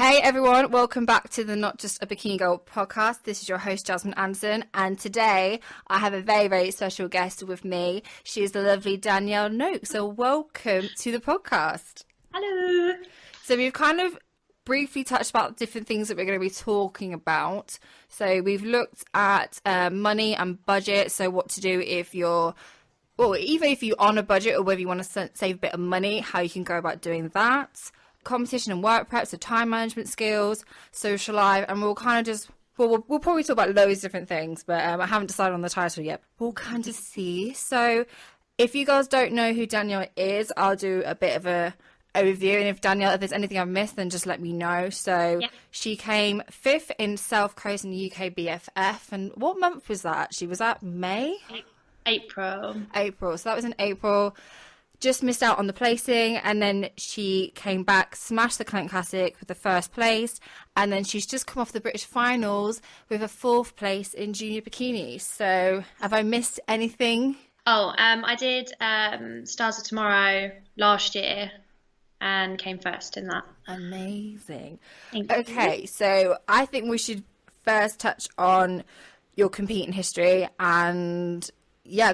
Hey everyone, welcome back to the Not Just a Bikini Girl podcast. This is your host Jasmine Anderson, and today I have a very, very special guest with me. She is the lovely Danielle Noakes, so welcome to the podcast. Hello. So we've kind of briefly touched about different things that we're going to be talking about. So we've looked at money and budget, so what to do if you're, well, even if you're on a budget or whether you want to save a bit of money, how you can go about doing that. Competition and work prep, so time management skills, social life, and we'll kind of just, we'll probably talk about loads of different things, but I haven't decided on the title yet. We'll kind of see. So if you guys don't know who Danielle is, I'll do a bit of a overview, and if Danielle, if there's anything I've missed, then just let me know. So She came 5th in South Coast in UKBFF, and what month was that actually? Was that May? April. So that was in April. Just missed out on the placing, and then she came back, smashed the Clank Classic with the first place, and then she's just come off the British finals with a 4th place in junior bikini. So have I missed anything? I did Stars of Tomorrow last year and came first in that. Amazing. Okay, so I think we should first touch on your competing history and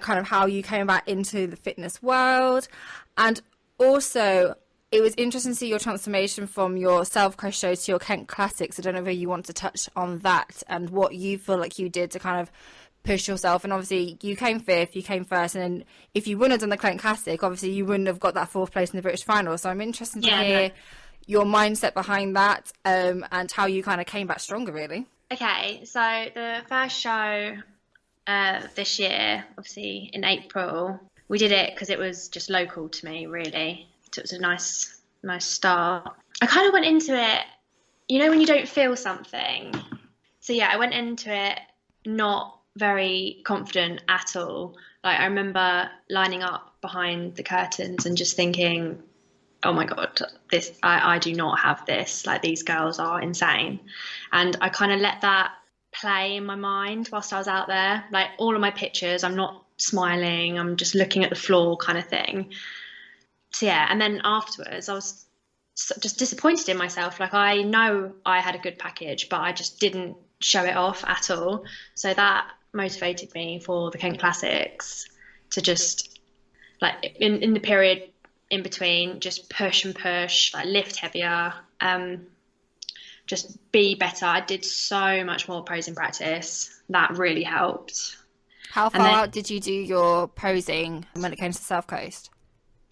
kind of how you came about into the fitness world. And also, it was interesting to see your transformation from your South Coast show to your Kent Classics. I don't know if you want to touch on that and what you feel like you did to kind of push yourself. And obviously, you came 5th, you came first, and then if you wouldn't have done the Kent Classic, obviously you wouldn't have got that 4th place in the British final. So I'm interested to hear your mindset behind that and how you kind of came back stronger, really. Okay, so the first show this year, obviously in April, we did it because it was just local to me, really. So it was a nice start. I kind of went into it, you know, when you don't feel something. So yeah, I went into it not very confident at all. Like, I remember lining up behind the curtains and just thinking, oh my God, I do not have this. Like, these girls are insane. And I kind of let that play in my mind whilst I was out there. Like, all of my pictures, I'm not smiling, I'm just looking at the floor kind of thing. So yeah, and then afterwards I was just disappointed in myself. Like, I know I had a good package, but I just didn't show it off at all. So that motivated me for the Kent Classics to just, like, in the period in between, just push and push, like lift heavier, just be better. I did so much more posing practice. That really helped. How far out did you do your posing when it came to the South Coast?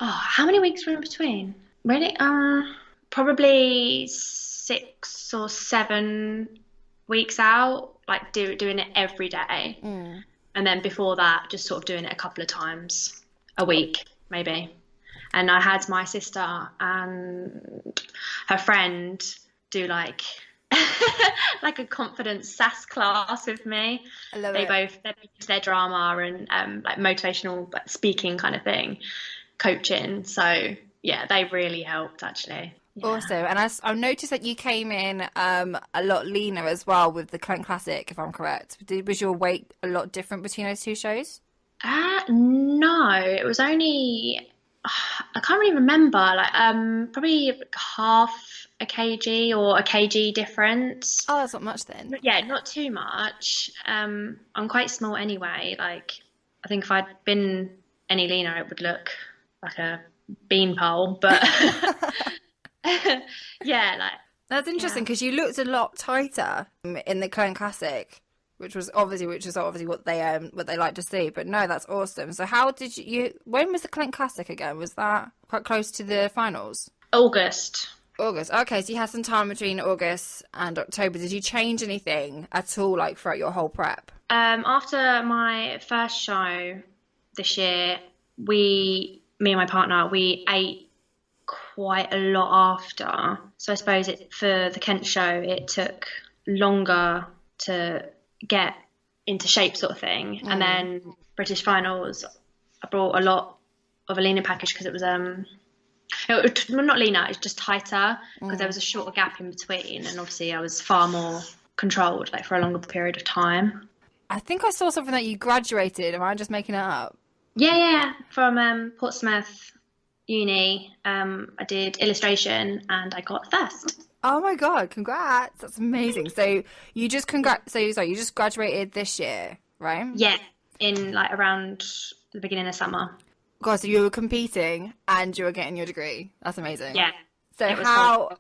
Oh, how many weeks were in between? Really? Probably 6 or 7 weeks out, like doing it every day. And then before that, just sort of doing it a couple of times a week, maybe. And I had my sister and her friend do like like a confidence SAS class with me. I love it. They both their drama and like motivational, like, speaking kind of thing, coaching. So yeah, they really helped, actually. Yeah. Awesome. And I noticed that you came in a lot leaner as well with the Clank Classic, if I'm correct. Was your weight a lot different between those two shows? No, it was only, I can't really remember, like probably half a kg or a kg difference. Oh, that's not much then. But yeah, not too much. I'm quite small anyway. Like, I think if I'd been any leaner, it would look like a beanpole. But yeah, like, that's interesting because you looked a lot tighter in the Clank Classic, which was obviously what they like to see. But no, that's awesome. So how did you? When was the Clank Classic again? Was that quite close to the finals? August. Okay, so you had some time between August and October. Did you change anything at all, like, throughout your whole prep? After my first show this year, me and my partner, we ate quite a lot after. So I suppose for the Kent show, it took longer to get into shape, sort of thing. And then British finals, I brought a lot of a leaner package because it was not leaner, it's just tighter because there was a shorter gap in between, and obviously I was far more controlled, like, for a longer period of time. I think I saw something that you graduated. Am I just making it up? Yeah, from Portsmouth Uni. I did illustration and I got first. Oh my God, congrats. That's amazing. So you just you just graduated this year, right? Yeah, in like around the beginning of summer. God, so you were competing and you were getting your degree. That's amazing. Yeah. So It was how,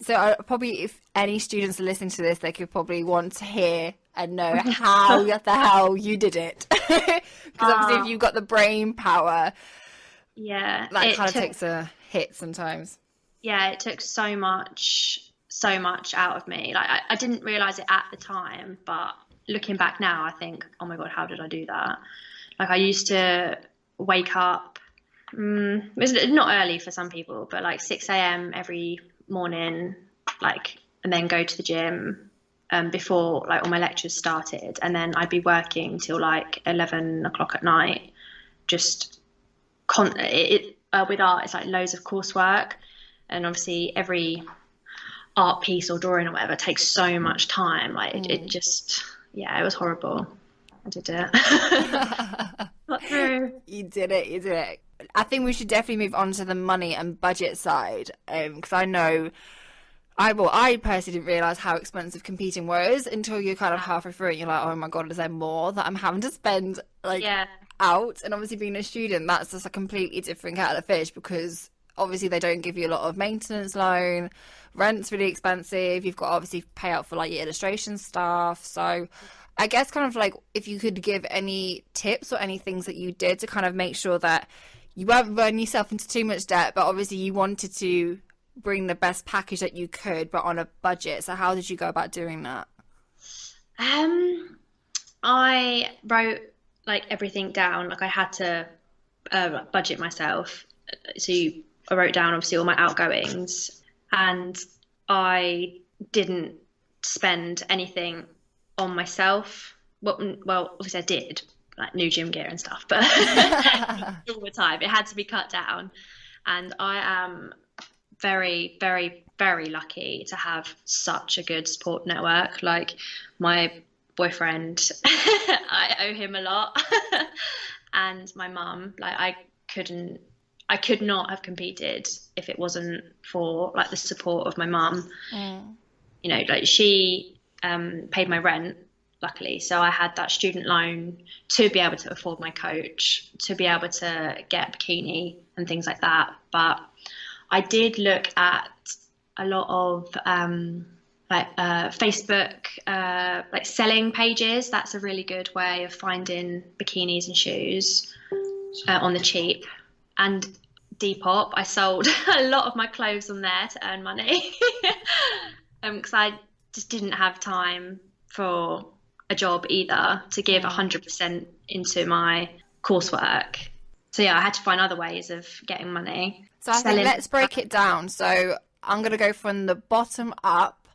so probably if any students are listening to this, they could probably want to hear and know how the hell you did it. Because obviously if you've got the brain power, Yeah, that kind of takes a hit sometimes. Yeah, it took so much out of me. Like I didn't realize it at the time, but looking back now, I think, oh my God, how did I do that? Like I used to wake up, it was not early for some people, but like 6 a.m. every morning, like, and then go to the gym before like all my lectures started, and then I'd be working till like 11 o'clock at night, just with art. It's like loads of coursework, and obviously every art piece or drawing or whatever takes so much time. Like it just, yeah, it was horrible. I did it. Got through. You did it. I think we should definitely move on to the money and budget side, because I know I personally didn't realise how expensive competing was until you're kind of halfway through it and you're like, oh my God, is there more that I'm having to spend out? And obviously being a student, that's just a completely different kettle of fish, because obviously they don't give you a lot of maintenance loan, rent's really expensive, you've got to obviously pay out for like your illustration staff. So I guess kind of like if you could give any tips or any things that you did to kind of make sure that you weren't running yourself into too much debt, but obviously you wanted to bring the best package that you could, but on a budget. So how did you go about doing that? I wrote like everything down. Like I had to budget myself. So I wrote down obviously all my outgoings, and I didn't spend anything on myself. Well, obviously I did, like new gym gear and stuff, but all the time it had to be cut down. And I am very, very, very lucky to have such a good support network. Like my boyfriend, I owe him a lot, and my mum. Like I could not have competed if it wasn't for like the support of my mum. You know, like she paid my rent, luckily, so I had that student loan to be able to afford my coach, to be able to get a bikini and things like that. But I did look at a lot of Facebook like selling pages. That's a really good way of finding bikinis and shoes on the cheap. And Depop, I sold a lot of my clothes on there to earn money, because I just didn't have time for a job either to give 100% into my coursework. So yeah, I had to find other ways of getting money. So I think let's break it down. So I'm going to go from the bottom up,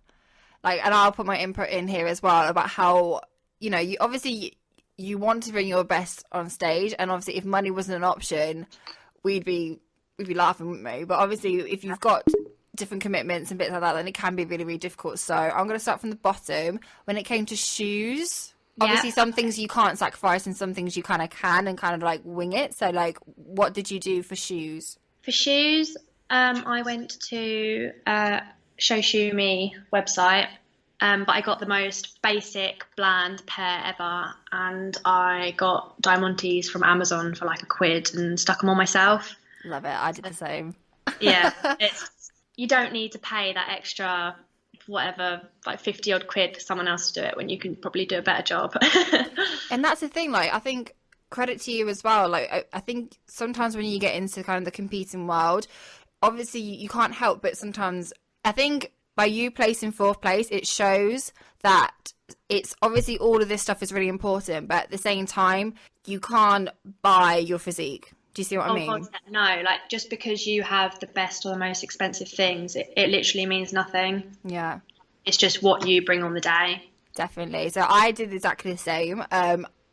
like, and I'll put my input in here as well about how, you know, you obviously you want to bring your best on stage, and obviously if money wasn't an option, we'd be laughing, wouldn't we? But obviously if you've got different commitments and bits like that, then it can be really, really difficult. So I'm going to start from the bottom. When it came to shoes, obviously some things you can't sacrifice and some things you kind of can, and kind of like wing it. So like, what did you do for shoes? For shoes, I went to Show Shoe Me website, but I got the most basic bland pair ever, and I got Diamantes from Amazon for like £1 and stuck them on myself. Love it. I did the same. Yeah, you don't need to pay that extra whatever, like 50 odd quid for someone else to do it when you can probably do a better job. And that's the thing, like, I think credit to you as well. Like, I think sometimes when you get into kind of the competing world, obviously you can't help but sometimes, I think by you placing 4th place, it shows that it's obviously all of this stuff is really important, but at the same time, you can't buy your physique. Do you see what I mean? God, no, like just because you have the best or the most expensive things, it literally means nothing. Yeah. It's just what you bring on the day. Definitely. So I did exactly the same.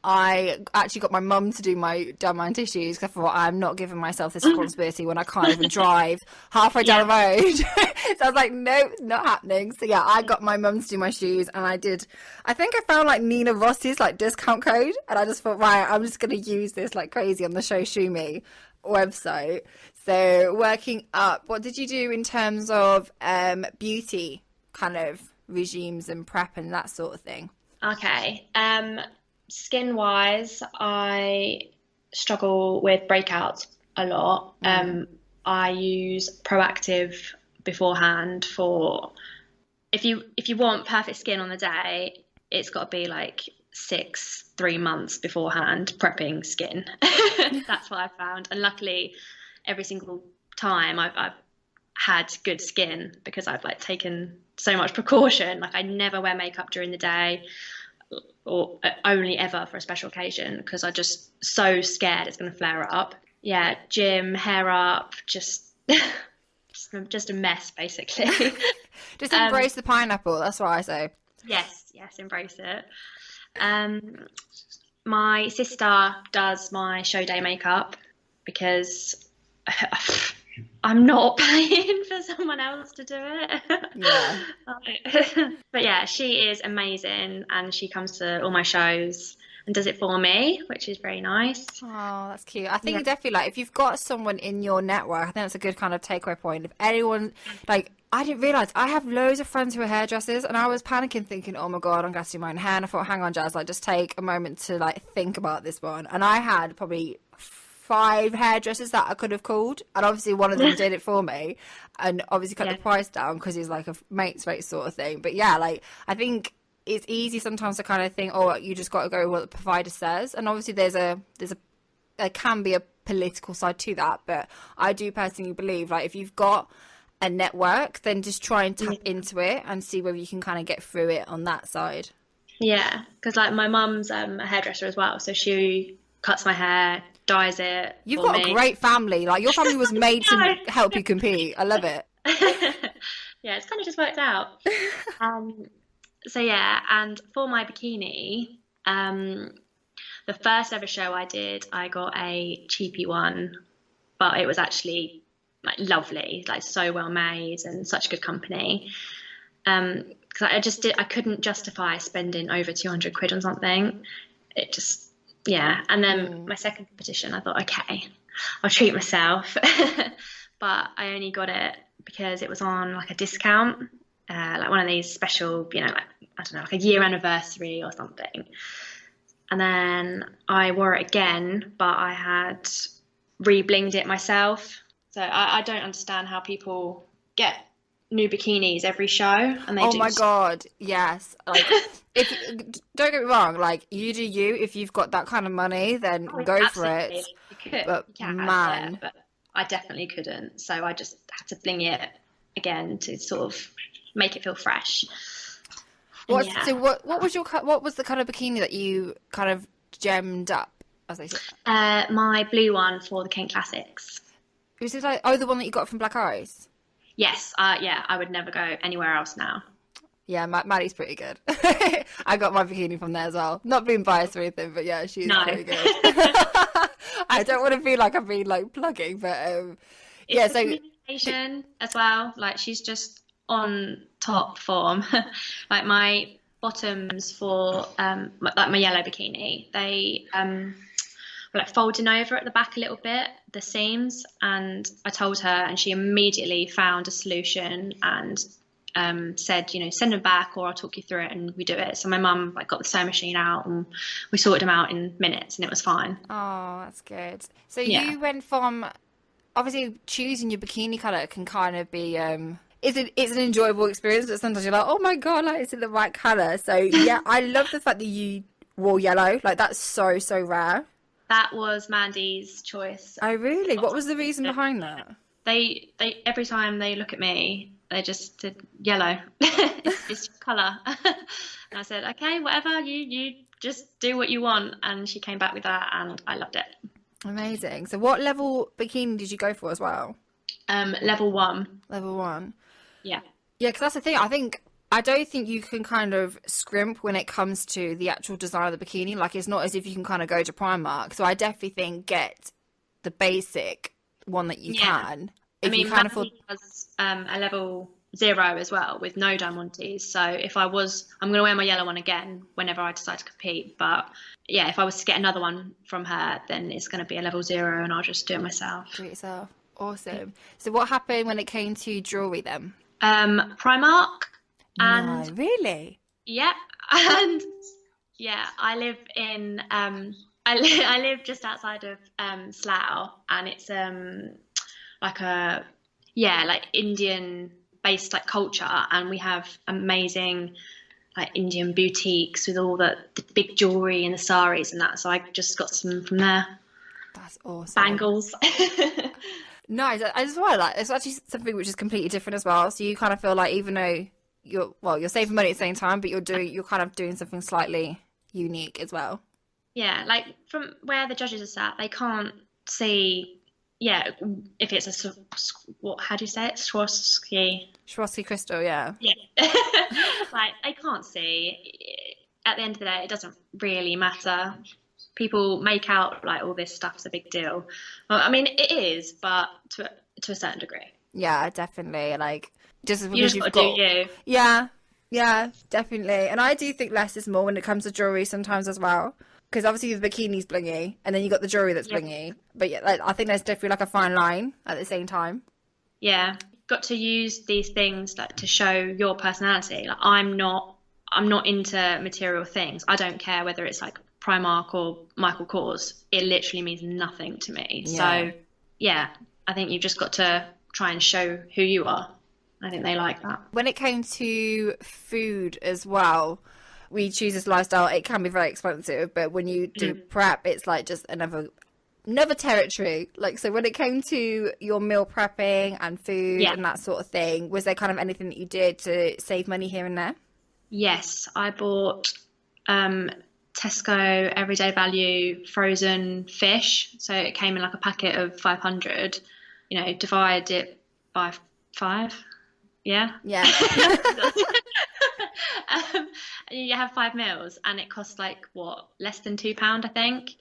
I actually got my mum to do my diamond tissues because I thought I'm not giving myself this responsibility when I can't even drive halfway down the road. So I was like, no, not happening. So yeah, I got my mum to do my shoes, and I think I found like Nina Ross's like discount code, and I just thought, right, I'm just going to use this like crazy on the Show Shoe Me website. So working up, what did you do in terms of beauty kind of regimes and prep and that sort of thing? Okay. Skin wise, I struggle with breakouts a lot. I use Proactive beforehand for if you want perfect skin on the day, it's got to be like 3 months beforehand prepping skin. That's what I found, and luckily, every single time I've had good skin because I've like taken so much precaution. Like I never wear makeup during the day or only ever for a special occasion because I'm just so scared it's going to flare up. Yeah, gym, hair up, just just a mess basically. Just embrace the pineapple. That's what I say. Yes, embrace it. My sister does my show day makeup because I'm not paying for someone else to do it. Yeah. But yeah, she is amazing and she comes to all my shows and does it for me, which is very nice. Oh, that's cute. I think definitely like if you've got someone in your network, I think that's a good kind of takeaway point. If anyone like I didn't realize I have loads of friends who are hairdressers and I was panicking thinking, oh my God, I'm going to do my own hair. And I thought, hang on, Jazz, like just take a moment to like think about this one. And I had probably 5 hairdressers that I could have called. And obviously one of them did it for me and obviously cut the price down because he's like a mate's rate sort of thing. But yeah, like I think it's easy sometimes to kind of think, oh, you just got to go with what the provider says. And obviously there can be a political side to that. But I do personally believe like if you've got a network, then just try and tap into it and see whether you can kind of get through it on that side. Yeah, because like my mum's a hairdresser as well, so she cuts my hair, dyes it. You've got a great family. Like your family was made to help you compete. I love it. Yeah, it's kind of just worked out. So yeah, and for my bikini, the first ever show I did, I got a cheapy one, but it was actually like lovely, like so well made and such good company. Because I couldn't justify spending over 200 quid on something. It just, yeah. And then my second competition, I thought, okay, I'll treat myself. But I only got it because it was on like a discount, like one of these special, you know, like, I don't know, like a year anniversary or something. And then I wore it again, but I had re-blinged it myself. So I don't understand how people get new bikinis every show and they oh my God, yes. Like if don't get me wrong, like you do you. If you've got that kind of money, then go for it. You could, but you can, man, but I definitely couldn't. So I just had to bling it again to sort of make it feel fresh. So what was the kind of bikini that you kind of gemmed up, as they say? My blue one for the Kent Classics. Was it like the one that you got from Black Eyes? Yes, yeah, I would never go anywhere else now. Yeah, Maddie's pretty good. I got my bikini from there as well. Not being biased or anything, but yeah, she's pretty good. I don't want to feel like I'm being like plugging, but yeah. So communication as well. Like she's just on top form. Like my bottoms for like my yellow bikini, they were like folding over at the back a little bit, the seams, and I told her and she immediately found a solution and said, you know, send them back or I'll talk you through it and we do it. So my mum like got the sewing machine out and we sorted them out in minutes and it was fine. Oh, that's good. So you went from obviously choosing your bikini colour can kind of be it's an enjoyable experience, but sometimes you're like, oh my God, like is it the right colour? So yeah, I love the fact that you wore yellow. Like that's so rare. That was Mandy's choice. Oh really? What was the reason behind that? They every time they look at me, they just said yellow. it's colour. And I said, okay, whatever, you just do what you want. And she came back with that and I loved it. Amazing. So what level bikini did you go for as well? Level 1. Level 1. Yeah. Yeah, because that's the thing. I don't think you can kind of scrimp when it comes to the actual design of the bikini. Like it's not as if you can kind of go to Primark. So I definitely think get the basic one that you can. If you can afford. Was a level 0 as well with no diamantes. So if I'm going to wear my yellow one again whenever I decide to compete. But yeah, if I was to get another one from her, then it's going to be a level 0 and I'll just do it myself. Do it yourself. Awesome. So what happened when it came to jewelry then? Primark, No, and really? yeah, and yeah, I live in I live just outside of Slough, and it's like a yeah, like Indian based like culture, and we have amazing like Indian boutiques with all the big jewelry and the saris and that. So I just got some from there. That's awesome. Bangles. Nice. I just want like it's actually something which is completely different as well. So you kind of feel like even though you're saving money at the same time, but you're kind of doing something slightly unique as well. Yeah, like from where the judges are sat, they can't see. Yeah, if it's what? How do you say it? Swarovski. Swarovski crystal, yeah. Yeah, like they can't see. At the end of the day, it doesn't really matter. People make out like all this stuff's a big deal. Well, I mean, it is, but to a certain degree. Yeah, definitely. Like just You because just you've got to do got you. yeah, yeah, definitely. And I do think less is more when it comes to jewelry sometimes as well. Because obviously the bikini's blingy, and then you got the jewelry that's Yeah. blingy. But yeah, like, I think there's definitely like a fine line at the same time. Yeah, got to use these things like to show your personality. Like I'm not into material things. I don't care whether it's like Primark or Michael Kors. It literally means nothing to me. Yeah. So yeah, I think you've just got to try and show who you are. I think they like that. When it came to food as well, we choose this lifestyle. It can be very expensive, but when you do prep, it's like just another territory. Like, so when it came to your meal prepping and food Yeah. and that sort of thing, was there kind of anything that you did to save money here and there? Yes, I bought Tesco Everyday Value frozen fish. So it came in like a packet of 500. Divide it by 5. Yeah. Yeah. And you have 5 meals, and it costs like what, less than £2, I think.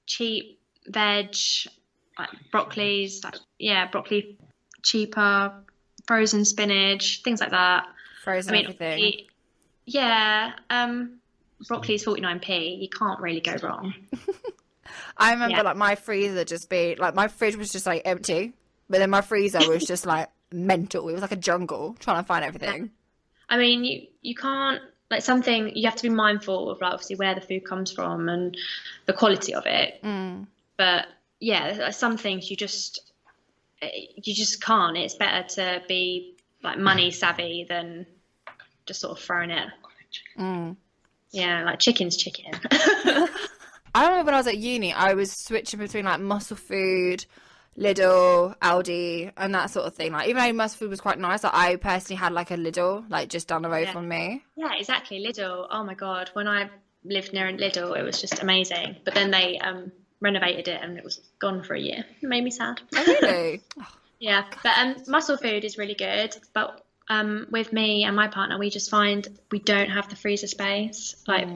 Cheap veg, like broccolis, like yeah, broccoli cheaper, frozen spinach, things like that. Frozen everything. Yeah, broccoli is 49p. You can't really go wrong. I remember Yeah. like my freezer just being like my fridge was just like empty, but then my freezer was just like mental. It was like a jungle trying to find everything. I mean, you can't, like, something you have to be mindful of, like obviously where the food comes from and the quality of it. But yeah, like, some things you just can't. It's better to be like money savvy than just sort of throwing it. Yeah, like chicken's chicken. I remember when I was at uni, I was switching between like muscle food, Lidl, Aldi, and that sort of thing. Like even though muscle food was quite nice, like, I personally had like a Lidl like just down the road Yeah. from me. Yeah, exactly. Lidl. Oh my God. When I lived near Lidl, it was just amazing. But then they renovated it and it was gone for a year. It made me sad. Oh, really? Yeah. But muscle food is really good. But with me and my partner, we just find we don't have the freezer space. Like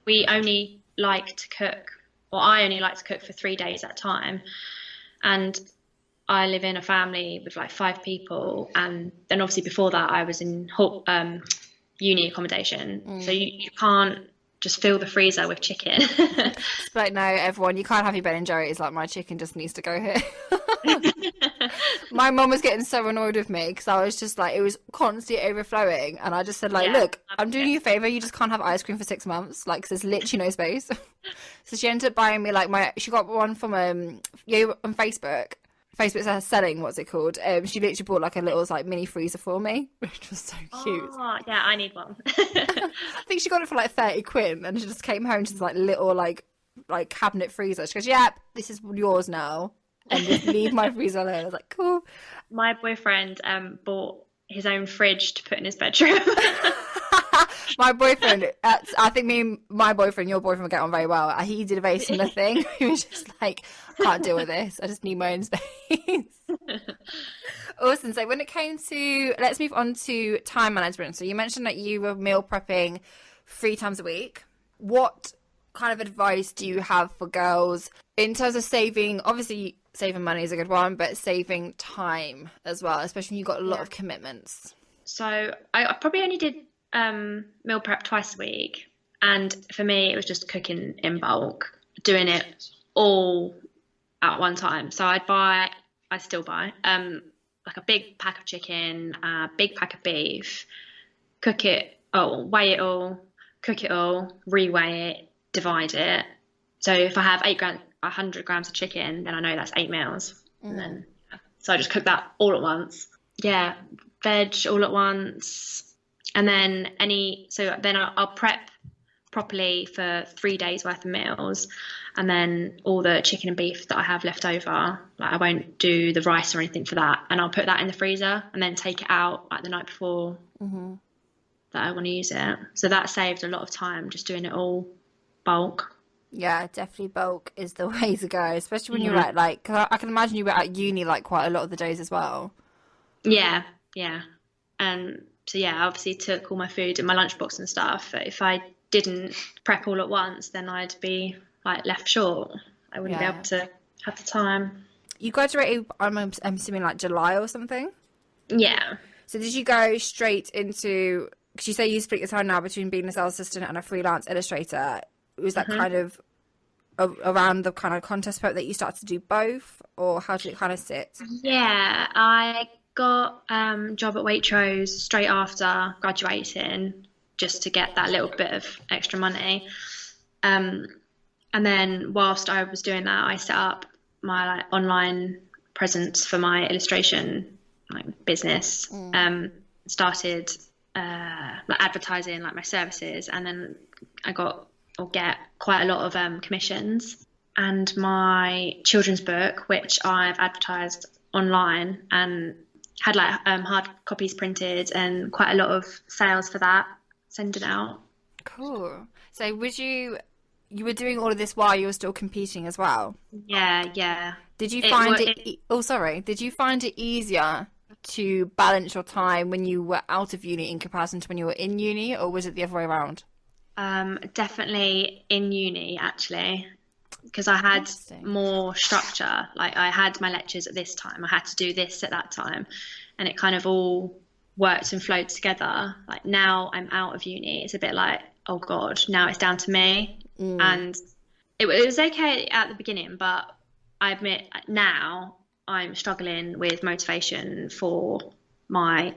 we only like to cook, or I only like to cook for 3 days at a time. And I live in a family with like 5 people, and then obviously before that I was in uni accommodation, so you can't just fill the freezer with chicken. Just like, no, everyone, you can't have your Ben and Jerry's. Like my chicken just needs to go here. My mum was getting so annoyed with me because I was just like, it was constantly overflowing, and I just said like, Yeah, look, I'm doing you a favor. You just can't have ice cream for 6 months, like 'cause there's literally no space. So she ended up buying me like she got one from on Facebook. Facebook's selling, what's it called? She literally bought like a little like mini freezer for me, which was so cute. Oh, yeah, I need one. I think she got it for like 30 quid, and she just came home to this like little like cabinet freezer. She goes, "Yep, this is yours now," and just leave my freezer alone. I was like, cool. My boyfriend bought his own fridge to put in his bedroom. My boyfriend, I think my boyfriend, your boyfriend will get on very well. He did a very similar thing. He was just like, can't deal with this. I just need my own space. Awesome. So when it came to, let's move on to time management. So you mentioned that you were meal prepping 3 times a week. What kind of advice do you have for girls in terms of saving? Obviously, saving money is a good one, but saving time as well, especially when you've got a lot of commitments. So I probably only did meal prep twice a week, and for me it was just cooking in bulk, doing it all at one time. So I'd buy I still buy, like a big pack of chicken, a big pack of beef, weigh it all, cook it all, reweigh it, divide it. So if I have 100 grams of chicken, then I know that's 8 meals. And then, so I just cook that all at once. Yeah, veg all at once. And then I'll prep properly for 3 days worth of meals. And then all the chicken and beef that I have left over, like I won't do the rice or anything for that. And I'll put that in the freezer and then take it out like the night before that I want to use it. So that saved a lot of time just doing it all bulk. Yeah, definitely bulk is the way to go, especially when you're at like, 'cause I can imagine you were at uni like quite a lot of the days as well. Yeah. And so yeah, I obviously took all my food in my lunchbox and stuff. But if I didn't prep all at once, then I'd be like left short. I wouldn't be able to have the time. You graduated, I'm assuming like July or something? Yeah. So did you go straight into, because you say you split your time now between being a sales assistant and a freelance illustrator. Was that kind of around the kind of contest prep that you started to do both, or how did it kind of sit? Yeah, I got a job at Waitrose straight after graduating just to get that little bit of extra money. And then whilst I was doing that, I set up my like online presence for my illustration like business. Started like advertising like my services, and then I get quite a lot of commissions. And my children's book, which I've advertised online and had like hard copies printed, and quite a lot of sales for that, sending out. Cool. So you were doing all of this while you were still competing as well? Yeah. Did you find Did you find it easier to balance your time when you were out of uni in comparison to when you were in uni, or was it the other way around? Definitely in uni, actually, because I had more structure. Like I had my lectures at this time, I had to do this at that time, and it kind of all worked and flowed together. Like now I'm out of uni, it's a bit like, oh God, now it's down to me. And it was okay at the beginning, but I admit now I'm struggling with motivation for my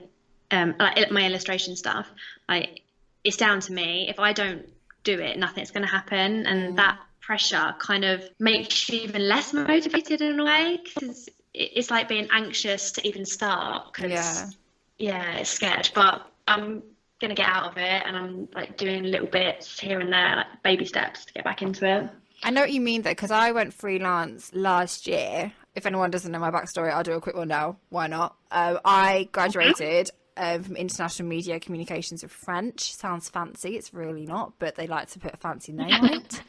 my illustration stuff. Like it's down to me. If I don't do it, nothing's going to happen. And that pressure kind of makes you even less motivated in a way, because it's like being anxious to even start. Cause, it's scared. But I'm going to get out of it, and I'm like doing little bits here and there, like baby steps to get back into it. I know what you mean though, because I went freelance last year. If anyone doesn't know my backstory, I'll do a quick one now. Why not? I graduated from International Media Communications with French. Sounds fancy. It's really not, but they like to put a fancy name on it.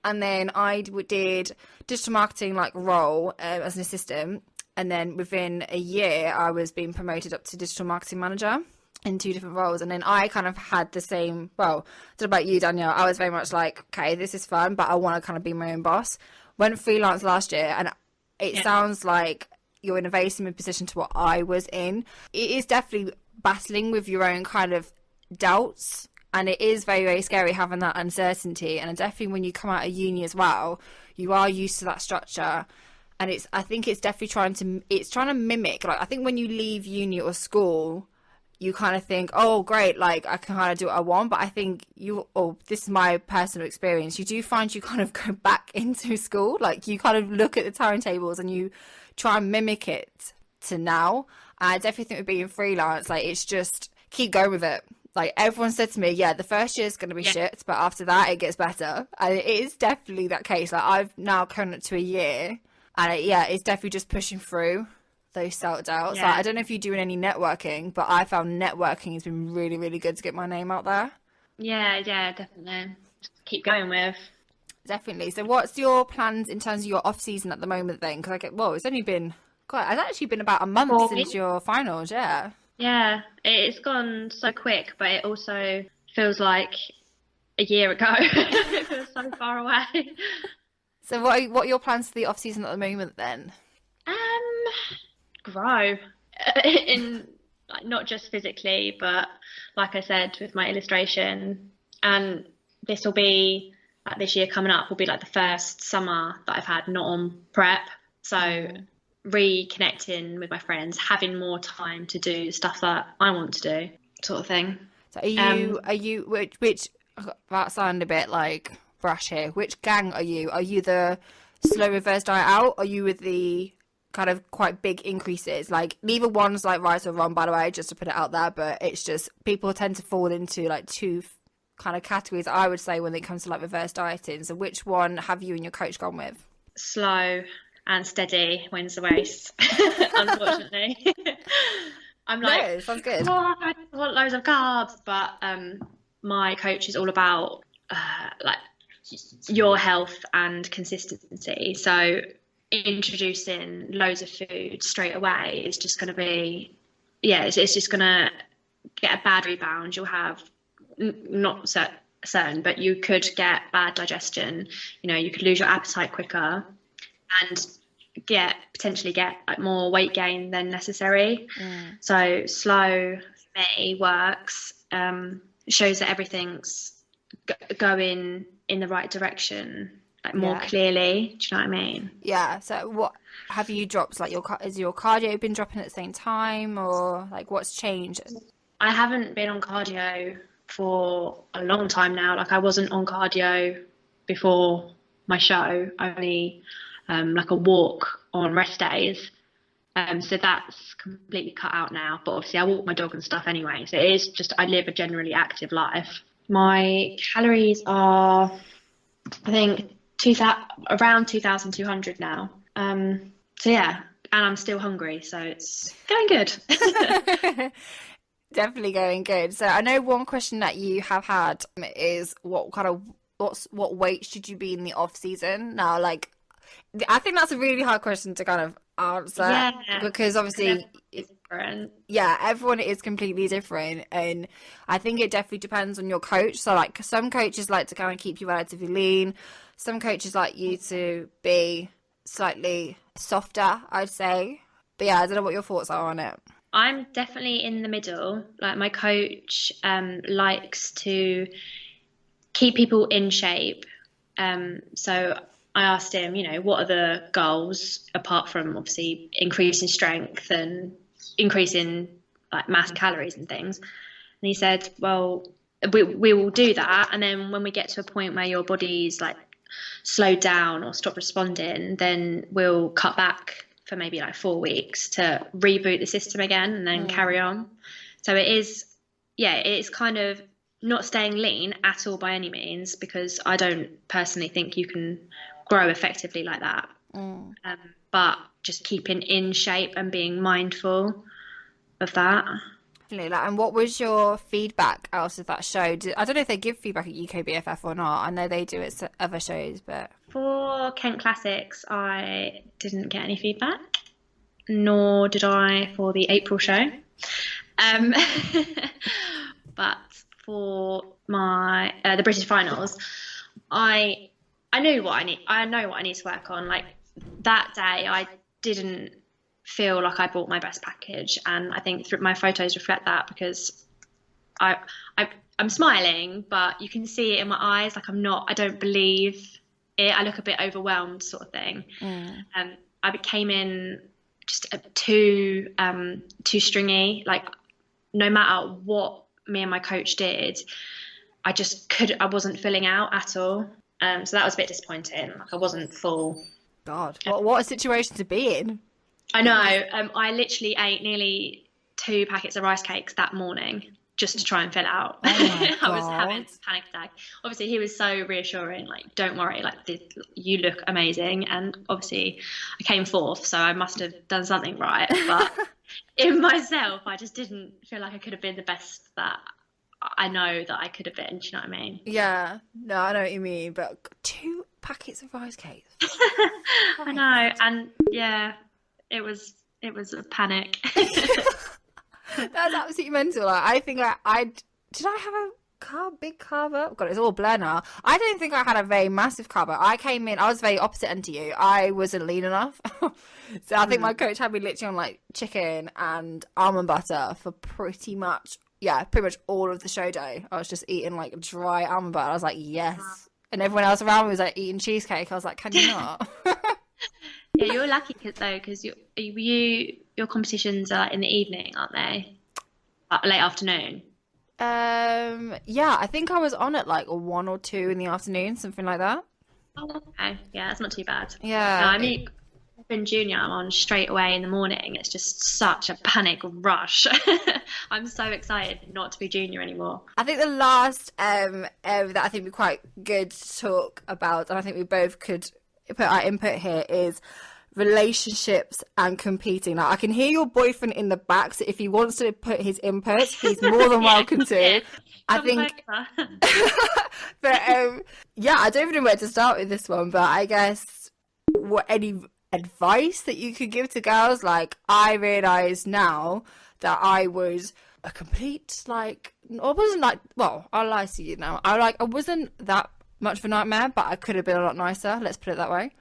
And then I did digital marketing like role as an assistant. And then within a year, I was being promoted up to digital marketing manager in 2 different roles. And then I kind of had the same, well, I don't know about you, Danielle. I was very much like, okay, this is fun, but I want to kind of be my own boss. Went freelance last year, and it sounds like you're in a very similar position to what I was in. It is definitely battling with your own kind of doubts, and it is very, very scary having that uncertainty. And definitely when you come out of uni as well, you are used to that structure. And I think it's definitely trying to mimic, like, I think when you leave uni or school, you kind of think, oh, great, like, I can kind of do what I want. But I think this is my personal experience, you do find you kind of go back into school. Like, you kind of look at the timetables and you try and mimic it to now. I definitely think with being freelance, like, it's just keep going with it. Like, everyone said to me, yeah, the first year is going to be shit, but after that, it gets better. And it is definitely that case. Like, I've now come up to a year, and it's definitely just pushing through those self-doubts. Like, I don't know if you're doing any networking, but I found networking has been really, really good to get my name out there. Yeah, definitely. Just keep going with. Definitely. So what's your plans in terms of your off-season at the moment then? Because it's only been, it's actually been about a month since your finals, Yeah, it's gone so quick, but it also feels like a year ago. It feels so far away. So what are your plans for the off-season at the moment then? Grow in, like, not just physically, but like I said, with my illustration. And this will be like, this year coming up will be like the first summer that I've had not on prep, so reconnecting with my friends, having more time to do stuff that I want to do, sort of thing. So are you which that sound a bit like brash here. Which gang are you? Are you the slow reverse diet out? Or are you with the kind of quite big increases? Like neither one's like right or wrong, by the way, just to put it out there, but it's just people tend to fall into like two kind of categories, I would say, when it comes to like reverse dieting. So which one have you and your coach gone with? Slow and steady wins the race, unfortunately. I'm like, no, sounds good. Oh, I want loads of carbs, but my coach is all about like your health and consistency. So introducing loads of food straight away is just going to be, it's just going to get a bad rebound. You'll have not certain, but you could get bad digestion. You could lose your appetite quicker and potentially get like more weight gain than necessary. So slow for me works, shows that everything's going in the right direction, like more clearly. Do you know what I mean? Yeah. So what have you dropped? Like is your cardio been dropping at the same time, or like what's changed? I haven't been on cardio for a long time now. Like I wasn't on cardio before my show, only like a walk on rest days. So that's completely cut out now. But obviously I walk my dog and stuff anyway. So it is just, I live a generally active life. My calories are, I think, around 2,200 now. So yeah, and I'm still hungry. So it's going good. Definitely going good. So I know one question that you have had is what weight should you be in the off season? Now, like, I think that's a really hard question to kind of answer because obviously it's different. Yeah, everyone is completely different, and I think it definitely depends on your coach. So like some coaches like to kind of keep you relatively lean, some coaches like you to be slightly softer, I'd say. But yeah, I don't know what your thoughts are on it. I'm definitely in the middle. Like my coach likes to keep people in shape. So I asked him, what are the goals apart from obviously increasing strength and increasing like mass and calories and things. And he said, well, we will do that. And then when we get to a point where your body's like slowed down or stopped responding, then we'll cut back for maybe like 4 weeks to reboot the system again and then carry on. So it's kind of not staying lean at all by any means, because I don't personally think you can grow effectively like that. But just keeping in shape and being mindful of that. And what was your feedback out of that show? I don't know if they give feedback at UKBFF or not. I know they do at other shows, but for Kent Classics I didn't get any feedback, nor did I for the April show. But for my the British finals, I knew what I need. I know what I need to work on. Like that day, I didn't feel like I brought my best package, and I think my photos reflect that, because I'm smiling, but you can see it in my eyes. Like I don't believe it. I look a bit overwhelmed, sort of thing. I came in just too stringy. Like no matter what me and my coach did, I wasn't filling out at all. So that was a bit disappointing. Like I wasn't full. God, what a situation to be in. I know. I literally ate nearly 2 packets of rice cakes that morning just to try and fill out. Oh I was having a panic attack. Obviously, he was so reassuring. Like, don't worry. Like, you look amazing. And obviously, I came 4th, so I must have done something right. But in myself, I just didn't feel like I could have been the best that I know that I could have been. Do you know what I mean? Yeah. No, I know what you mean. But 2 packets of rice cakes. I know. And yeah, it was a panic. That's absolutely mental. Like, I think did I have a big carb up? God, it's all blur now. I don't think I had a very massive carb up. I came in, I was very opposite end to you. I wasn't lean enough. So I think my coach had me literally on like chicken and almond butter for pretty much all of the show day. I was just eating like dry almond butter. I was like, yes. And everyone else around me was like eating cheesecake. I was like, can you not? Yeah, you're lucky because your competitions are in the evening, aren't they? Late afternoon. Yeah, I think I was on at like 1 or 2 in the afternoon, something like that. Oh, okay. Yeah, that's not too bad. No, Yeah, I mean, in junior, I'm on straight away in the morning. It's just such a panic rush. I'm so excited not to be junior anymore. I think the last area that I think would be quite good to talk about, and I think we both could put our input here, is relationships and competing. Now, I can hear your boyfriend in the back, so if he wants to put his input, he's more than welcome to. Yeah. I Come think, over. but yeah, I don't even know where to start with this one, but I guess what any advice that you could give to girls? Like, I realise now that I was a complete, like, I wasn't like, well, I'll lie to you now. I wasn't that much of a nightmare, but I could have been a lot nicer. Let's put it that way.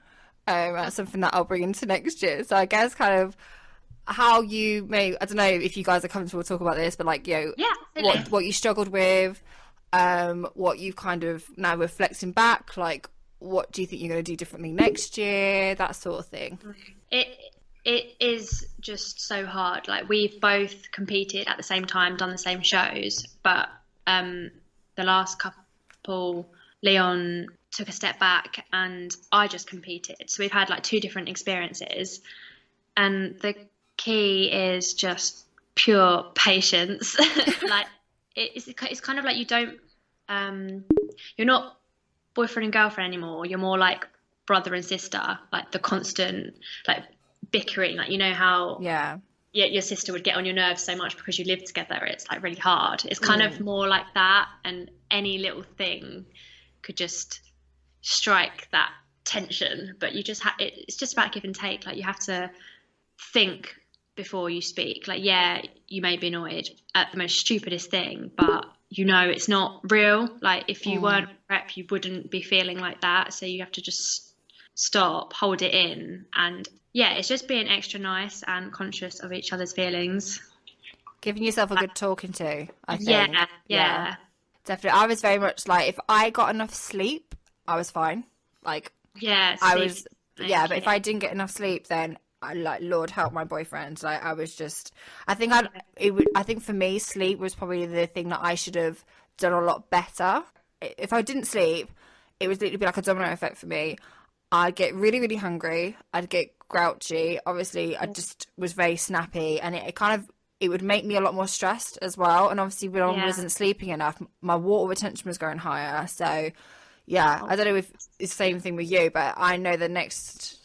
That's something that I'll bring into next year. So I guess kind of how you may, I don't know if you guys are comfortable to talk about this, but like, Yeah, what you struggled with, what you've kind of now reflecting back, like, what do you think you're going to do differently next year, that sort of thing. it is just so hard. Like, we've both competed at the same time, done the same shows, but the last couple, Leon took a step back and I just competed. So we've had like 2 different experiences, and the key is just pure patience. Like, it's kind of like you don't you're not boyfriend and girlfriend anymore. You're more like brother and sister, like the constant like bickering. Like, you know how your sister would get on your nerves so much because you live together. It's like really hard. It's kind of more like that, and any little thing could just strike that tension. But you just it's just about give and take. Like, you have to think before you speak. Like, yeah, you may be annoyed at the most stupidest thing, but you know it's not real. Like, if you weren't prep, you wouldn't be feeling like that. So you have to just stop, hold it in, and yeah, it's just being extra nice and conscious of each other's feelings. Giving yourself a good talking to, I think. Yeah. Definitely. I was very much like, if I got enough sleep, I was fine. Like, Yeah, I sleep. was, but if I didn't get enough sleep, then I, like, Lord help my boyfriend. Like, I was just, I think I think for me, sleep was probably the thing that I should have done a lot better. If I didn't sleep, it would literally be like a domino effect for me. I'd get really, really hungry. I'd get grouchy. Obviously, I just was very snappy, and it would make me a lot more stressed as well. And obviously, when I wasn't sleeping enough, my water retention was going higher. So, yeah, I don't know if it's the same thing with you, but I know the next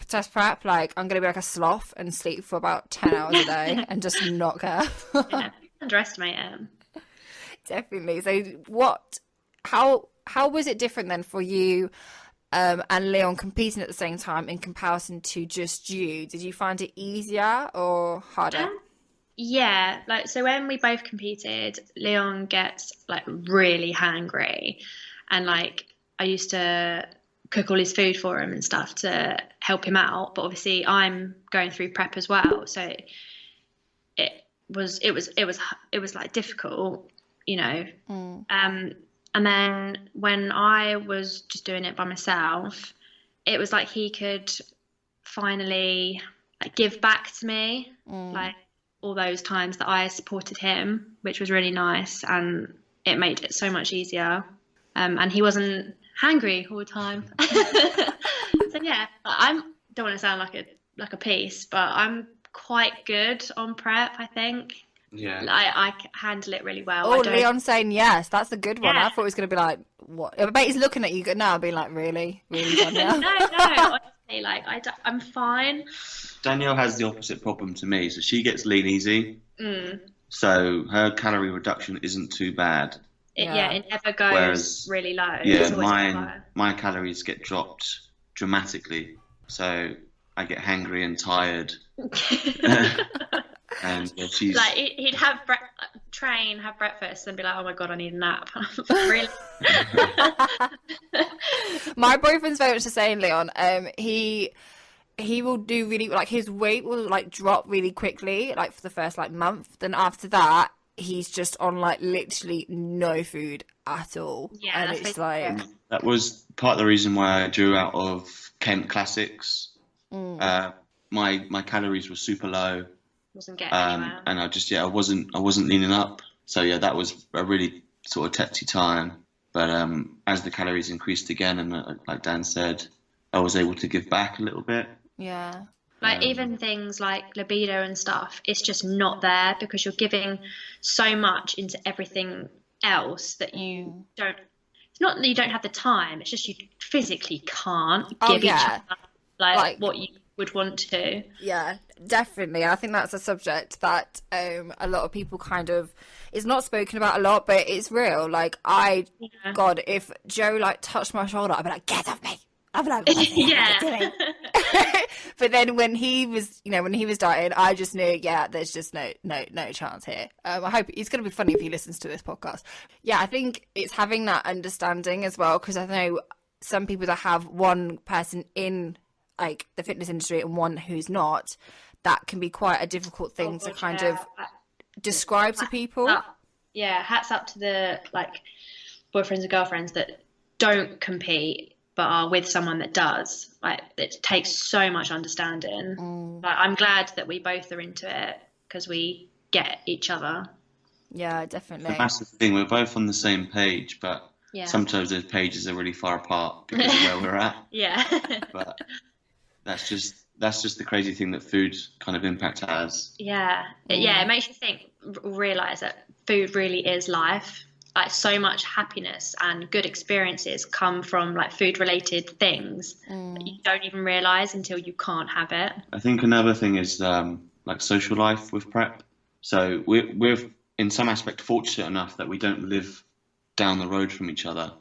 test prep, like, I'm going to be like a sloth and sleep for about 10 hours a day and just not care. Underestimate him. Definitely. So how was it different then for you and Leon competing at the same time in comparison to just you? Did you find it easier or harder? Yeah, like, so when we both competed, Leon gets like really hangry, and like I used to cook all his food for him and stuff to help him out, but obviously I'm going through prep as well, so it was like difficult, you know. And then when I was just doing it by myself, it was like he could finally like give back to me, like all those times that I supported him, which was really nice, and it made it so much easier. And he wasn't hangry all the time. So yeah, I don't want to sound like a piece, but I'm quite good on prep, I think. Yeah. I handle it really well. Oh, Leon's saying yes. That's a good one. Yeah. I thought it was going to be like, what? I bet he's looking at you now being like, really? Really, Danielle? No, honestly, like, I'm fine. Danielle has the opposite problem to me. So she gets lean easy. So her calorie reduction isn't too bad. It never goes Whereas, really low. Yeah, It's always low. my calories get dropped dramatically. So I get hangry and tired. And she's like, he'd have breakfast and be like, oh my god, I need a nap. Really? My boyfriend's very much the same, Leon. He will do really, like, his weight will like drop really quickly, like for the first like month. Then after that, he's just on like literally no food at all. Yeah, and it's like that was part of the reason why I drew out of Kent Classics. My calories were super low, Wasn't getting anywhere. and I wasn't leaning up. So yeah, that was a really sort of testy time. But as the calories increased again, and like Dan said, I was able to give back a little bit. Yeah. Like even things like libido and stuff, it's just not there because you're giving so much into everything else that you don't. It's not that you don't have the time; it's just you physically can't give each other like what you would want to. Yeah, definitely. I think that's a subject that a lot of people kind of is not spoken about a lot, but it's real. Like God, if Joe like touched my shoulder, I'd be like, get off me. I'd be like, what are you doing? But then when he was dieting, I just knew, there's just no chance here. I hope it's going to be funny if he listens to this podcast. Yeah, I think it's having that understanding as well, because I know some people that have one person in like the fitness industry and one who's not, that can be quite a difficult thing to kind of describe to people. Hats up to the like boyfriends and girlfriends that don't compete but are with someone that does. Like, it takes so much understanding. Like, I'm glad that we both are into it because we get each other. Yeah, definitely. It's a massive thing. We're both on the same page, but sometimes those pages are really far apart because of where we're at. Yeah. But that's just the crazy thing that food kind of impact has. Yeah. It makes you realise that food really is life. Like, so much happiness and good experiences come from like food related things that you don't even realise until you can't have it. I think another thing is like social life with prep. So we're in some aspect fortunate enough that we don't live down the road from each other.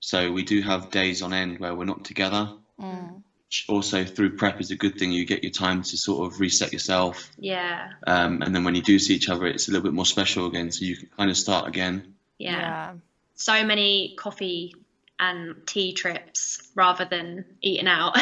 So we do have days on end where we're not together. Which also through prep is a good thing. You get your time to sort of reset yourself. Yeah. And then when you do see each other, it's a little bit more special again. So you can kind of start again. Yeah. So many coffee and tea trips rather than eating out.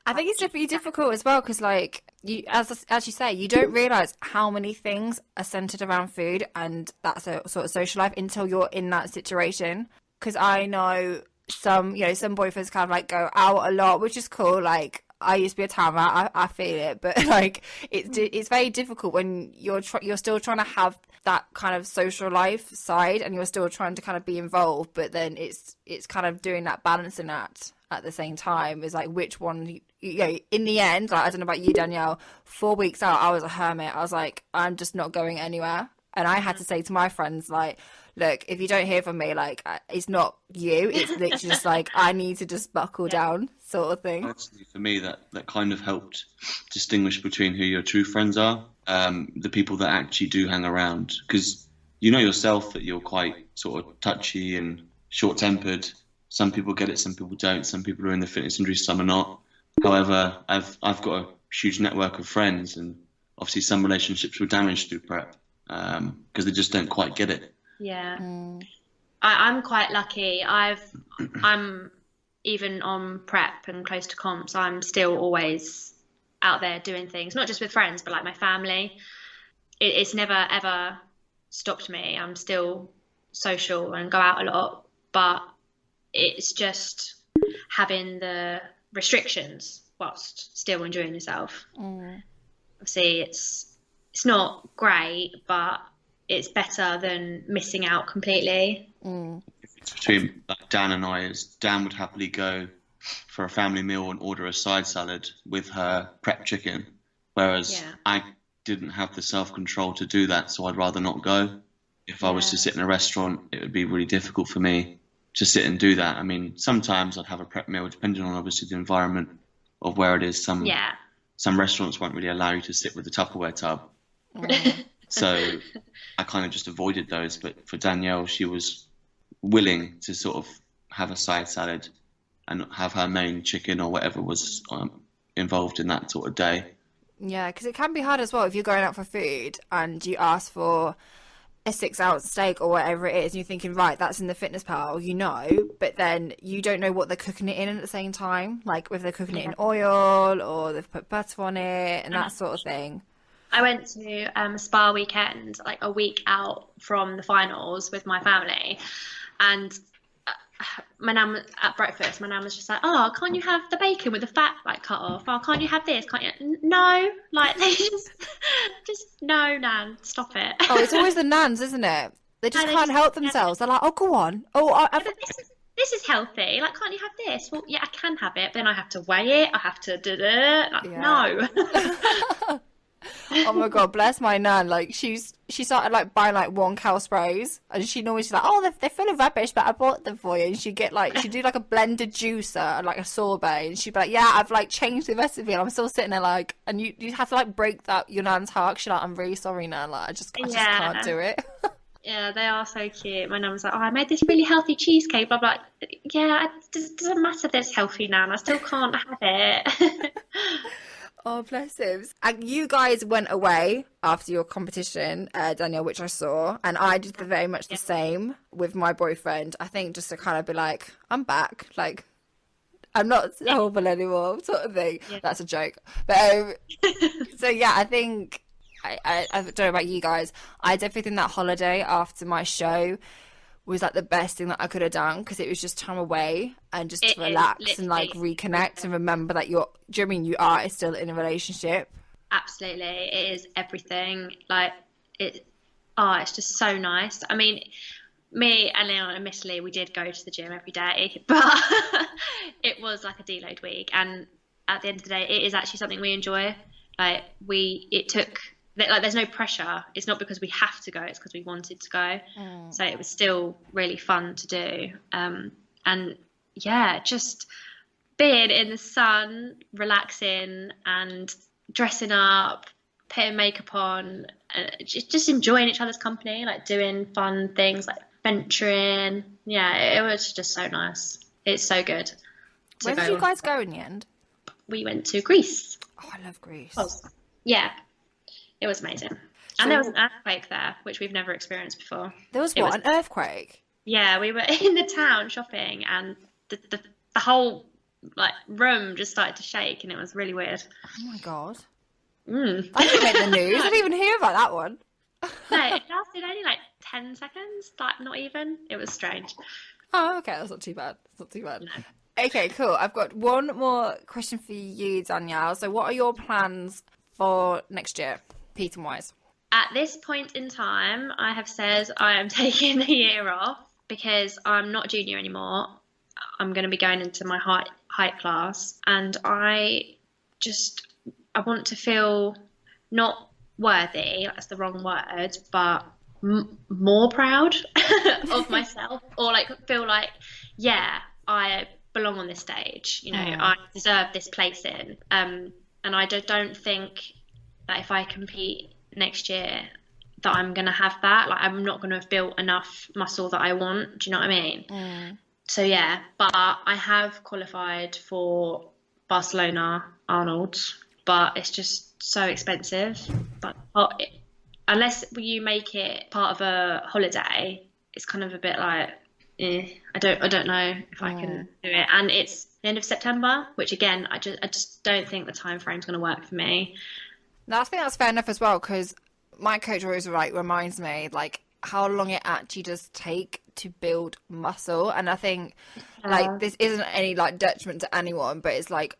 I think it's definitely difficult as well because, like, you, as you say, you don't realise how many things are centred around food and that's a sort of social life until you're in that situation. Because I know some boyfriends kind of like go out a lot, which is cool. Like, I used to be a town rat. I feel it, but like it's very difficult when you're still trying to have that kind of social life side and you're still trying to kind of be involved, but then it's kind of doing that balancing act at the same time is like which one in the end, like, I don't know about you, Danielle, 4 weeks out I was a hermit. I was like, I'm just not going anywhere, and I had to say to my friends, like, look, if you don't hear from me, like, it's not you, it's literally just like I need to just buckle down sort of thing. Actually, for me, that kind of helped distinguish between who your true friends are, the people that actually do hang around, because you know yourself that you're quite sort of touchy and short-tempered. Some people get it, some people don't. Some people are in the fitness industry, some are not. However, I've got a huge network of friends, and obviously some relationships were damaged through prep because they just don't quite get it. Yeah. I'm quite lucky. I'm even on prep and close to comps, I'm still always out there doing things, not just with friends, but like my family. It's never ever stopped me. I'm still social and go out a lot, but it's just having the restrictions whilst still enjoying yourself. Obviously, it's not great, but it's better than missing out completely. It's between Dan and I is Dan would happily go for a family meal and order a side salad with her prep chicken, whereas I didn't have the self-control to do that, so I'd rather not go. If I was to sit in a restaurant, it would be really difficult for me to sit and do that. I mean, sometimes I'd have a prep meal, depending on obviously the environment of where it is. Some restaurants won't really allow you to sit with the Tupperware tub. So I kind of just avoided those. But for Danielle, she was willing to sort of have a side salad and have her main chicken or whatever was involved in that sort of day. Yeah, because it can be hard as well if you're going out for food and you ask for a 6-ounce steak or whatever it is, and you're thinking, right, that's in the fitness pal, but then you don't know what they're cooking it in at the same time, like if they're cooking it in oil or they've put butter on it and that sort of thing. I went to a spa weekend, like a week out from the finals with my family, and my nan at breakfast, my nan was just like, oh, can't you have the bacon with the fat like cut off? Oh, can't you have this? Can't you? No, like they just no, nan, stop it. Oh, it's always the nans, isn't it? They just can't help themselves. They're like, oh, go on. Oh, but this is healthy. Like, can't you have this? Well, yeah, I can have it, but then I have to weigh it. I have to do it. Like, no. Oh my god, bless my nan. Like she started like buying like 1 cow sprays, and she normally she's like, oh, they're full of rubbish, but I bought them for you. And she'd do like a blended juicer and like a sorbet, and she'd be like, yeah, I've like changed the recipe, and I'm still sitting there like, and you have to like break that your nan's heart. She's like, I'm really sorry, nan. Like I just can't do it. Yeah, they are so cute. My nan was like, oh, I made this really healthy cheesecake. Blah blah. Yeah, it doesn't matter that it's healthy, nan. I still can't have it. Oh, bless him. And you guys went away after your competition, Danielle, which I saw, and I did very much the same with my boyfriend. I think just to kind of be like, I'm back, like, I'm not horrible anymore, sort of thing. Yeah. That's a joke. But so yeah, I think I don't know about you guys. I definitely think that holiday after my show was like the best thing that I could have done, because it was just time away and just to relax and like reconnect and remember that you are still in a relationship. Absolutely, it is everything. Like it's just so nice. I mean, me and Leon, admittedly, we did go to the gym every day, but it was like a deload week, and at the end of the day, it is actually something we enjoy. Like there's no pressure. It's not because we have to go, it's because we wanted to go. So it was still really fun to do. And yeah, just being in the sun, relaxing and dressing up, putting makeup on, just enjoying each other's company, like doing fun things like venturing. Yeah, it was just so nice. It's so good. Where did you guys go in the end? We went to Greece. Oh, I love Greece. Yeah. It was amazing. And there was an earthquake there, which we've never experienced before. There was an earthquake? Yeah, we were in the town shopping, and the whole like room just started to shake, and it was really weird. Oh my god. I didn't make the news. I didn't even hear about that one. No, it lasted only like 10 seconds, like not even. It was strange. Oh, okay, that's not too bad. It's not too bad. No. Okay, cool. I've got one more question for you, Danielle. So what are your plans for next year, Peter-wise? At this point in time, I have said I am taking the year off because I'm not a junior anymore. I'm going to be going into my height class, and I want to feel not worthy, that's the wrong word, but more proud of myself, or like feel like, yeah, I belong on this stage, I deserve this place in. And I don't think that if I compete next year that I'm going to have that. Like, I'm not going to have built enough muscle that I want. Do you know what I mean? So, yeah. But I have qualified for Barcelona Arnold, but it's just so expensive. But unless you make it part of a holiday, it's kind of a bit like, I don't know if I can do it. And it's the end of September, which again, I just don't think the time frame's going to work for me. No, I think that's fair enough as well, because my coach always reminds me like how long it actually does take to build muscle. And I think like this isn't any like detriment to anyone, but it's like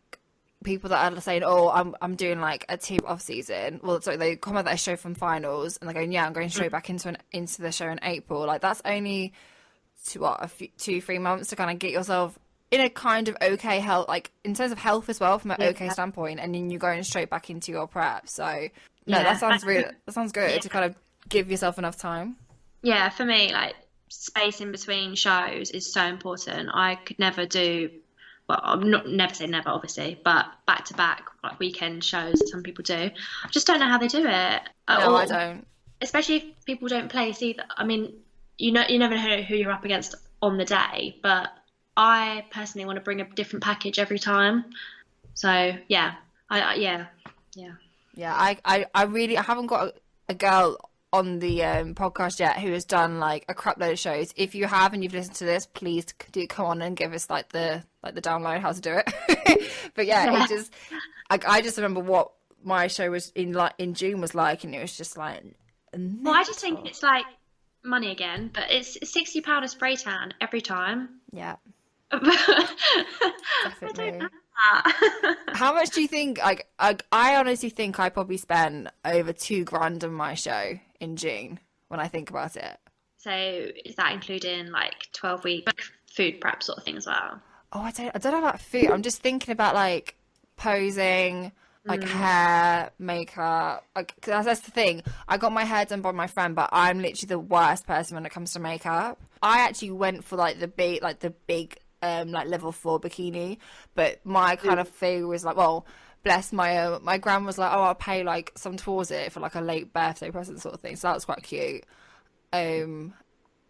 people that are saying, oh, I'm doing like a team off season. Well, so they come out their show from finals and they're going, yeah, I'm going straight back into the show in April. Like, that's only 2-3 months to kind of get yourself in a kind of okay health, like in terms of health as well, from an okay standpoint, and then you're going straight back into your prep. So no, that sounds good to kind of give yourself enough time. Yeah, for me, like space in between shows is so important. I could never do, well, I'm not never say never, obviously, but back to back like weekend shows that some people do. I just don't know how they do it. No, I don't. Especially if people don't place either. I mean, you never know who you're up against on the day, but I personally want to bring a different package every time. So yeah, I really haven't got a girl on the podcast yet who has done like a crap load of shows. If you have and you've listened to this, please do come on and give us like the download how to do it. But yeah, it just I just remember what my show was in June was like, and it was just like well, I just think it's like money again, but it's £60 a spray tan every time. Yeah. Definitely. How much do you think, like, I honestly think I probably spent over $2,000 on my show in June when I think about it. So is that including like 12-week food prep sort of thing as well? Oh, I don't know about food. I'm just thinking about like posing, like hair, makeup. Like, 'cause that's the thing. I got my hair done by my friend, but I'm literally the worst person when it comes to makeup. I actually went for like the big like level 4 bikini, but my kind of thing was like, well, bless my gran was like, oh, I'll pay like some towards it for like a late birthday present sort of thing. So that was quite cute. And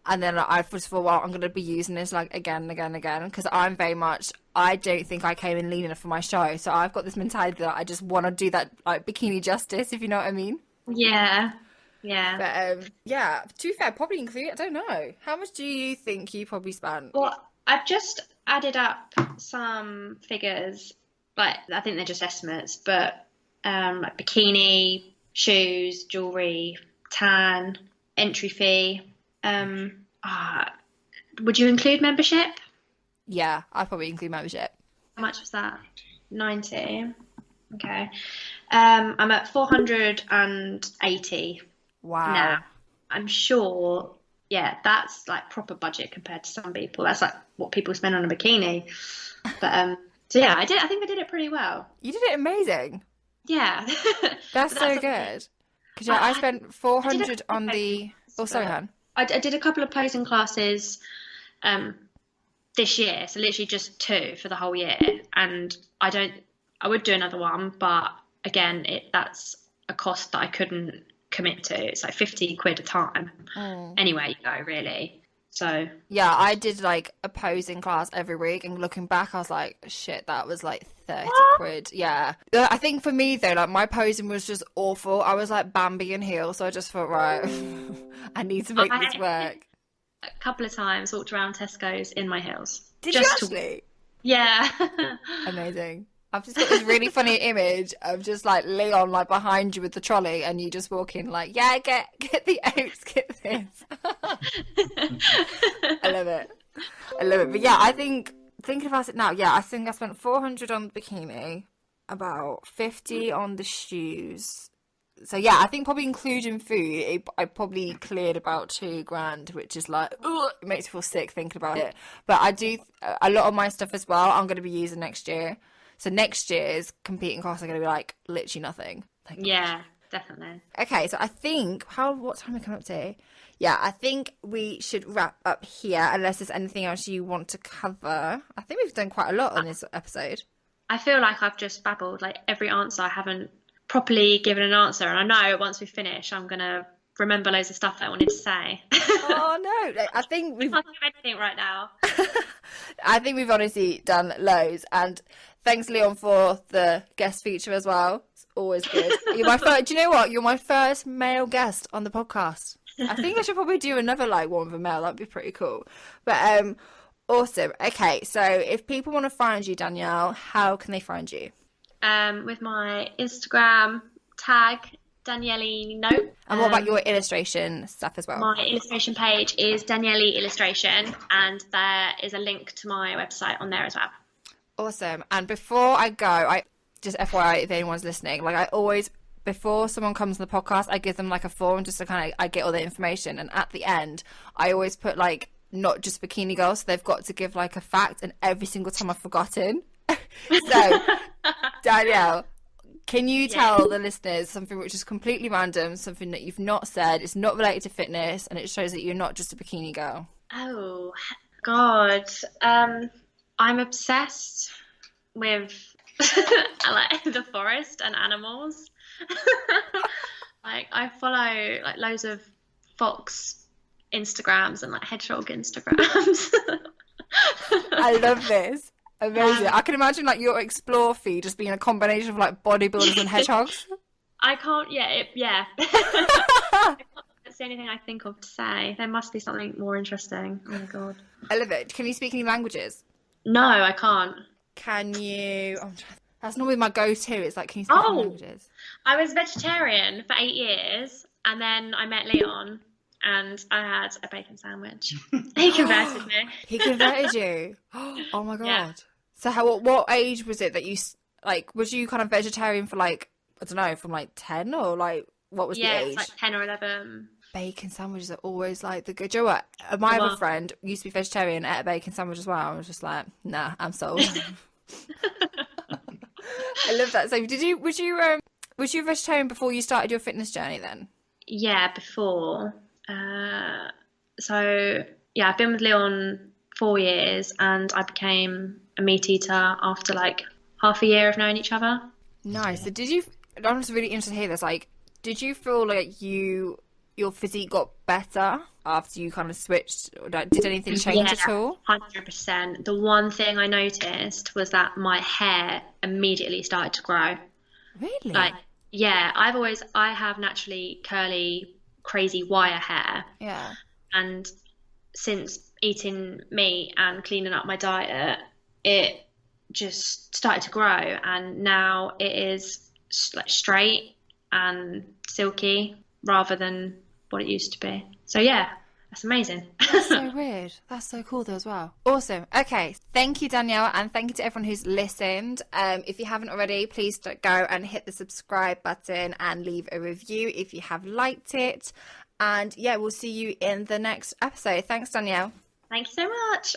then I first thought, well, I'm going to be using this like again, because I'm very much, I don't think I came in lean enough for my show. So I've got this mentality that I just want to do that like bikini justice, if you know what I mean. Yeah. But yeah, to be fair, probably include, I don't know. How much do you think you probably spent? Well, I've just added up some figures, like I think they're just estimates, but like bikini, shoes, jewelry, tan, entry fee. Would you include membership? Yeah, I'd probably include membership. How much was that? 90. Okay. I'm at 480 Wow. now. I'm sure, yeah, that's like proper budget compared to some people. That's like what people spend on a bikini. But so yeah, I think I did it pretty well. You did it amazing. Yeah. That's so good. Because yeah, I spent 400 on the... Oh, sorry, Han. I did a couple of posing classes this year, so literally just 2 for the whole year. And I would do another one, but again, that's a cost that I couldn't commit to. It's like 50 quid a time. Anywhere you go, really. So yeah, I did like a posing class every week, and looking back, I was like, shit, that was like 30 quid. Yeah. I think for me though, like my posing was just awful. I was like Bambi in heels, so I just thought, right, I need to make this work. A couple of times walked around Tesco's in my heels. Did you actually? Yeah. Amazing. I've just got this really funny image of just like Leon like behind you with the trolley, and you just walk in like, yeah, get the oats, get this. I love it. But yeah, I think thinking about it now, yeah, I think I spent 400 on the bikini, about 50 on the shoes. So yeah, I think probably including food, I probably cleared about $2,000, which is like, ugh, it makes me feel sick thinking about it. But I do a lot of my stuff as well, I'm going to be using next year. So next year's competing costs are going to be like literally nothing. Yeah, definitely. Okay, so I think, what time are we coming up to? Yeah, I think we should wrap up here unless there's anything else you want to cover. I think we've done quite a lot on this episode. I feel like I've just babbled, like every answer I haven't properly given an answer. And I know once we finish, I'm going to remember loads of stuff that I wanted to say. Oh, no. I think we've... I can't think of anything right now. I think we've honestly done loads. And thanks, Leon, for the guest feature as well. It's always good. You're my first, do you know what? You're my first male guest on the podcast. I think I should probably do another like one with a male. That'd be pretty cool. But awesome. Okay, so if people want to find you, Danielle, how can they find you? With my Instagram tag, Danielle Noakes. And what about your illustration stuff as well? My illustration page is Danielle Illustration, and there is a link to my website on there as well. Awesome. And before I go, I just FYI, if anyone's listening, like I always, before someone comes on the podcast, I give them like a form just to kind of, I get all the information. And at the end, I always put like, not just bikini girls, so they've got to give like a fact, and every single time I've forgotten. So, Danielle, can you tell the listeners something which is completely random, something that you've not said, it's not related to fitness, and it shows that you're not just a bikini girl? Oh, God. I'm obsessed with like the forest and animals. Like I follow like loads of fox Instagrams and like hedgehog Instagrams. I love this. Amazing. I can imagine like your explore feed just being a combination of like bodybuilders and hedgehogs. I can't, yeah. That's the only thing I think of to say. There must be something more interesting. Oh my God. I love it. Can you speak any languages? No, I can't. Can you... That's normally my go-to. It's like, can you speak any languages? I was vegetarian for 8 years, and then I met Leon, and I had a bacon sandwich. He converted me. He converted you. Oh my God. Yeah. So what age was it that you, like, was you kind of vegetarian for like, I don't know, from like 10 or like, what was the age? It's like 10 or 11. Bacon sandwiches are always like the good. Do you know what? My other friend used to be vegetarian, ate a bacon sandwich as well. I was just like, nah, I'm sold. I love that. So was you a vegetarian before you started your fitness journey then? Yeah, before. So yeah, I've been with Leon 4 years, and I became a meat eater after like half a year of knowing each other. Nice. So I'm just really interested to hear this. Like, did you feel like your physique got better after you kind of switched? Or did anything change at all? 100%. The one thing I noticed was that my hair immediately started to grow. Really? Like, yeah, I have naturally curly, crazy wire hair. Yeah. And since eating meat and cleaning up my diet, it just started to grow, and now it is like straight and silky rather than what it used to be. So yeah, that's amazing. That's so weird. That's so cool though as well. Awesome. Okay, thank you, Danielle, and thank you to everyone who's listened. If you haven't already, please go and hit the subscribe button and leave a review if you have liked it. And yeah, we'll see you in the next episode. Thanks, Danielle. Thank you so much.